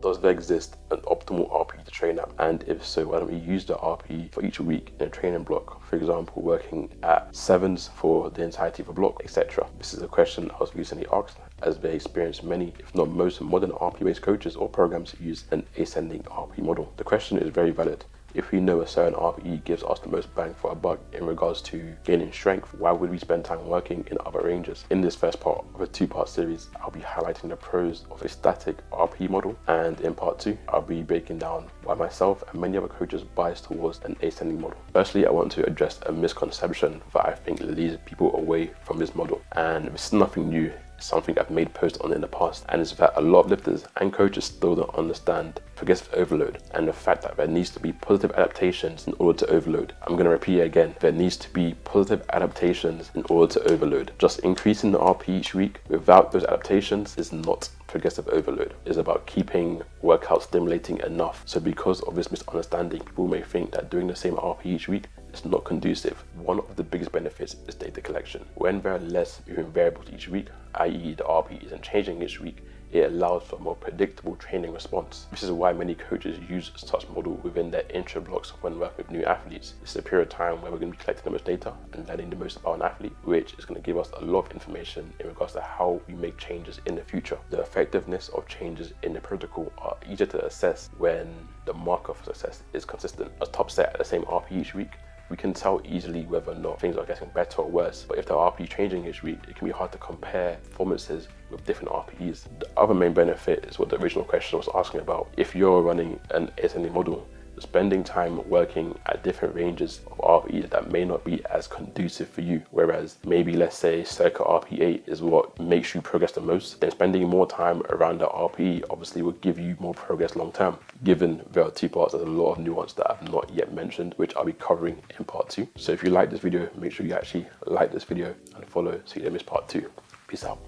Does there exist an optimal RPE to train at? And if so, why don't we use the RPE for each week in a training block? For example, working at 7s for the entirety of a block, etc. This is a question I was recently asked, as they experience many, if not most, modern RPE-based coaches or programs use an ascending RPE model. The question is very valid. If we know a certain RPE gives us the most bang for our buck in regards to gaining strength, why would we spend time working in other ranges? In this first part of a 2-part series, I'll be highlighting the pros of a static RPE model, and in part 2, I'll be breaking down why myself and many other coaches bias towards an ascending model. Firstly, I want to address a misconception that I think leads people away from this model, and this is nothing new. Something I've made posts on in the past, and it's that a lot of lifters and coaches still don't understand progressive overload and the fact that there needs to be positive adaptations in order to overload. I'm going to repeat it again. There needs to be positive adaptations in order to overload. Just increasing the RPE each week without those adaptations is not progressive overload. It's about keeping workouts stimulating enough. So because of this misunderstanding, people may think that doing the same RPE each week is not conducive. One of the biggest benefits is data collection. When there are less moving variables each week, i.e. the RPE isn't changing each week, it allows for a more predictable training response. This is why many coaches use such model within their intro blocks when working with new athletes. This is a period of time where we're going to be collecting the most data and learning the most about an athlete, which is going to give us a lot of information in regards to how we make changes in the future. The effectiveness of changes in the protocol are easier to assess when the marker for success is consistent. A top set at the same RPE each week, we can tell easily whether or not things are getting better or worse. But if the RPE changing each week, it can be hard to compare performances with different RPEs. The other main benefit is what the original question was asking about. If you're running an ascending model, spending time working at different ranges of RPE that may not be as conducive for you, whereas maybe let's say circa RPE is what makes you progress the most, then spending more time around the RPE obviously will give you more progress long term. Given there are 2 parts, there's a lot of nuance that I've not yet mentioned, which I'll be covering in part 2. So if you like this video, make sure you actually like this video and follow so you don't miss part 2. Peace out.